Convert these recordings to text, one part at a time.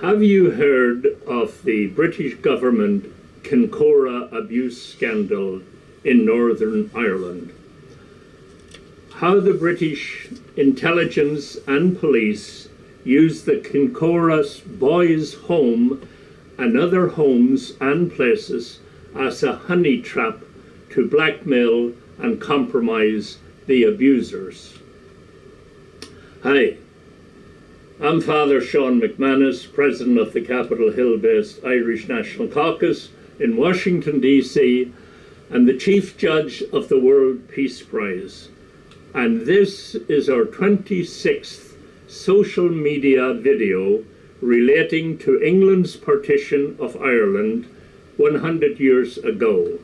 Have you heard of the British government Kincora abuse scandal in Northern Ireland? How the British intelligence and police used the Kincora boys' home and other homes and places as a honey trap to blackmail and compromise the abusers. Hi, I'm Father Sean McManus, President of the Capitol Hill-based Irish National Caucus in Washington, D.C., and the Chief Judge of the World Peace Prize. And this is our 26th social media video relating to England's partition of Ireland 100 years ago.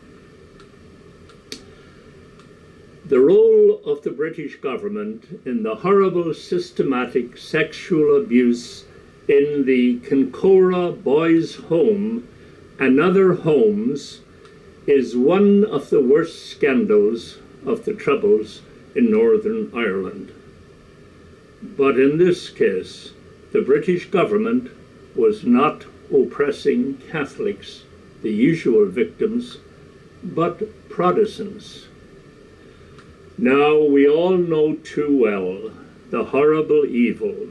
The role of the British government in the horrible systematic sexual abuse in the Kincora boys' home and other homes is one of the worst scandals of the Troubles in Northern Ireland. But in this case, the British government was not oppressing Catholics, the usual victims, but Protestants. Now, we all know too well the horrible evil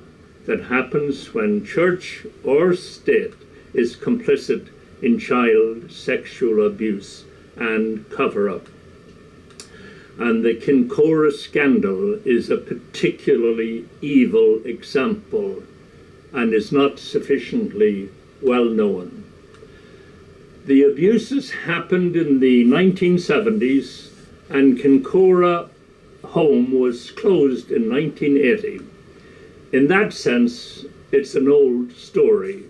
that happens when church or state is complicit in child sexual abuse and cover-up. And the Kincora scandal is a particularly evil example and is not sufficiently well known. The abuses happened in the 1970s, and Kincora home was closed in 1980. In that sense, it's an old story,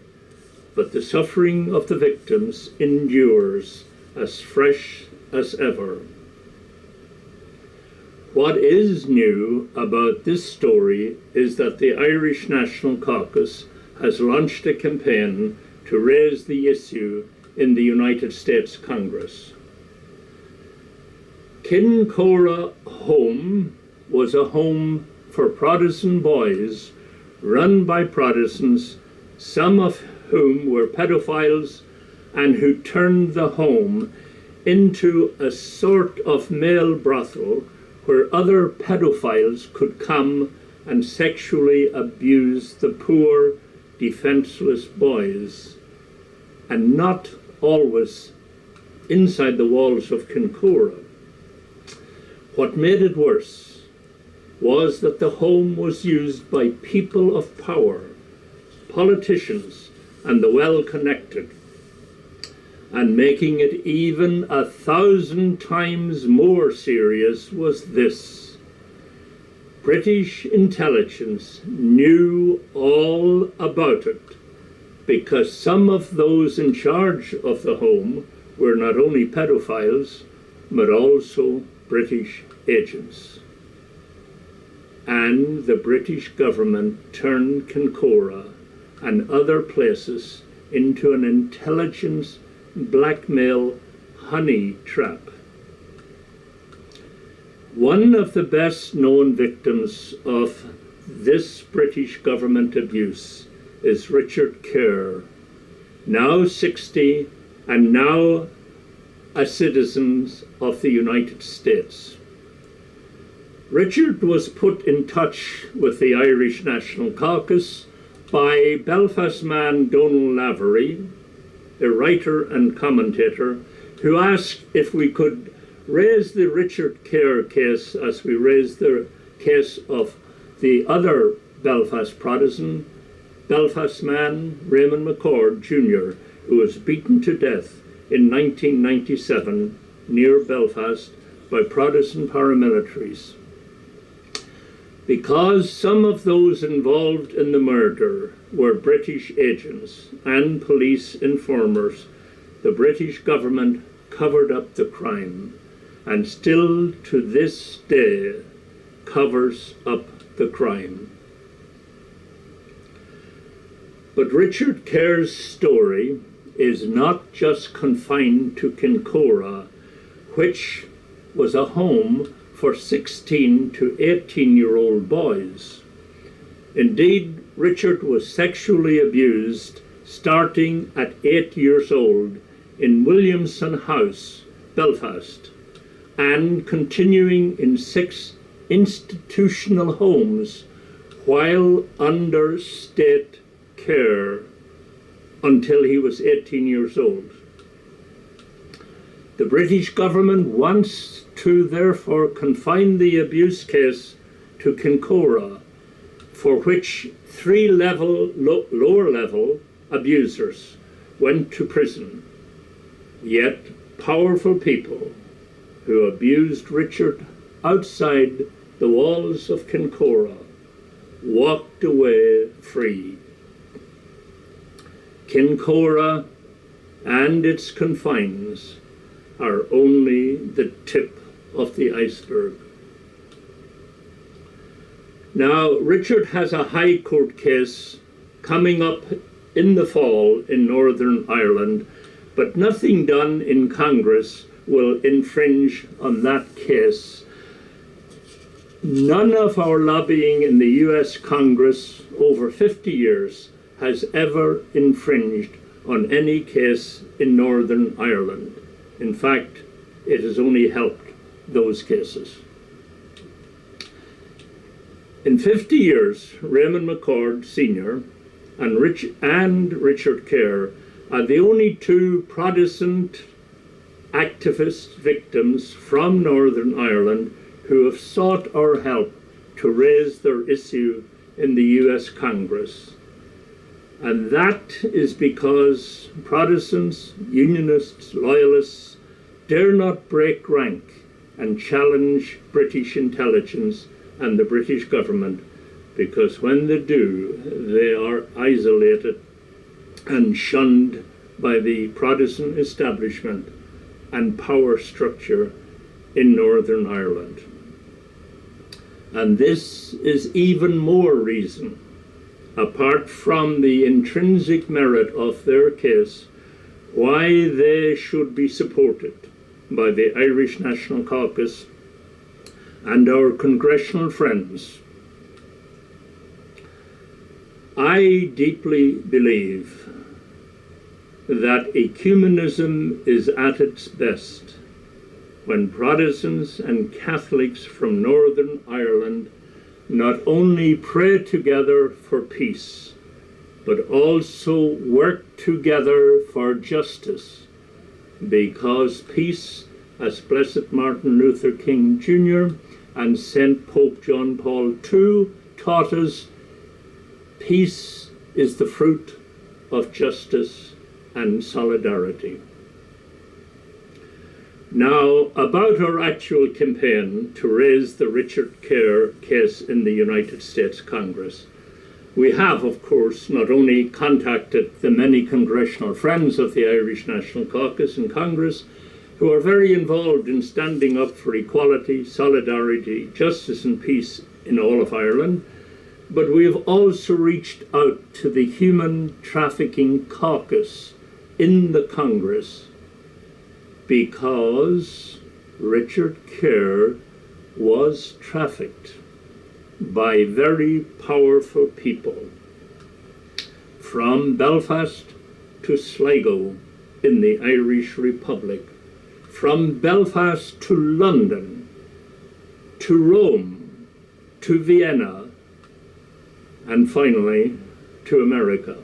but the suffering of the victims endures as fresh as ever. What is new about this story is that the Irish National Caucus has launched a campaign to raise the issue in the United States Congress. Kincora Home was a home for Protestant boys run by Protestants, some of whom were pedophiles and who turned the home into a sort of male brothel where other pedophiles could come and sexually abuse the poor, defenseless boys, and not always inside the walls of Kincora. What made it worse was that the home was used by people of power, politicians, and the well-connected. And making it even 1,000 times more serious was this: British intelligence knew all about it because some of those in charge of the home were not only pedophiles, but also British agents. And the British government turned Kincora and other places into an intelligence blackmail honey trap. One of the best known victims of this British government abuse is Richard Kerr, now 60 and now a citizen of the United States. Richard was put in touch with the Irish National Caucus by Belfast man Donal Lavery, a writer and commentator, who asked if we could raise the Richard Kerr case as we raised the case of the other Belfast Protestant, Belfast man Raymond McCord Jr., who was beaten to death in 1997 near Belfast by Protestant paramilitaries. Because some of those involved in the murder were British agents and police informers, the British government covered up the crime and still to this day covers up the crime. But Richard Kerr's story is not just confined to Kincora, which was a home for 16 to 18-year-old boys. Indeed, Richard was sexually abused starting at 8 years old in Williamson House, Belfast, and continuing in 6 institutional homes while under state care until he was 18 years old. The British government wants to therefore confine the abuse case to Kincora, for which 3 lower level abusers went to prison. Yet powerful people who abused Richard outside the walls of Kincora walked away free. Kincora and its confines are only the tip of the iceberg. Now, Richard has a High Court case coming up in the fall in Northern Ireland, but nothing done in Congress will infringe on that case. None of our lobbying in the US Congress over 50 years has ever infringed on any case in Northern Ireland. In fact, it has only helped those cases. In 50 years, Raymond McCord Sr. and Richard Kerr are the only 2 Protestant activist victims from Northern Ireland who have sought our help to raise their issue in the US Congress. And that is because Protestants, Unionists, Loyalists dare not break rank and challenge British intelligence and the British government, because when they do, they are isolated and shunned by the Protestant establishment and power structure in Northern Ireland. And this is even more reason, apart from the intrinsic merit of their case, why they should be supported by the Irish National Caucus and our Congressional friends. I deeply believe that ecumenism is at its best when Protestants and Catholics from Northern Ireland not only pray together for peace, but also work together for justice, because peace, as Blessed Martin Luther King Jr. and St. Pope John Paul II taught us, peace is the fruit of justice and solidarity. Now, about our actual campaign to raise the Richard Kerr case in the United States Congress. We have, of course, not only contacted the many congressional friends of the Irish National Caucus in Congress, who are very involved in standing up for equality, solidarity, justice and peace in all of Ireland, but we have also reached out to the Human Trafficking Caucus in the Congress, because Richard Kerr was trafficked by very powerful people from Belfast to Sligo in the Irish Republic, from Belfast to London, to Rome, to Vienna, and finally to America.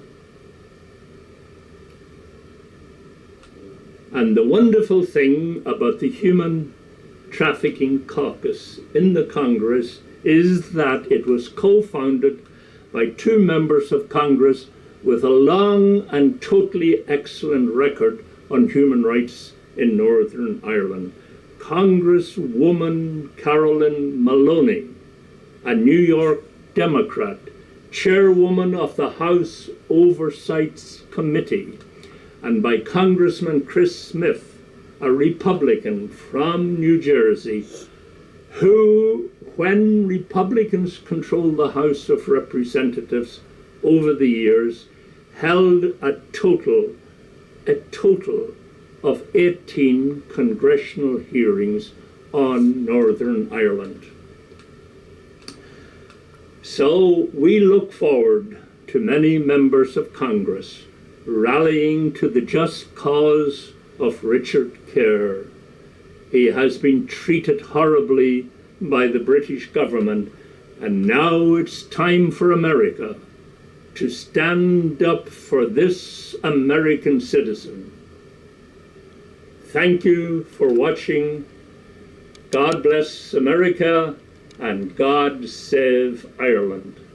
And the wonderful thing about the Human Trafficking Caucus in the Congress is that it was co-founded by 2 members of Congress with a long and totally excellent record on human rights in Northern Ireland. Congresswoman Carolyn Maloney, a New York Democrat, chairwoman of the House Oversight Committee, and by Congressman Chris Smith, a Republican from New Jersey, who, when Republicans controlled the House of Representatives over the years, held a total of 18 congressional hearings on Northern Ireland. So we look forward to many members of Congress rallying to the just cause of Richard Kerr. He has been treated horribly by the British government, and now it's time for America to stand up for this American citizen. Thank you for watching. God bless America, and God save Ireland.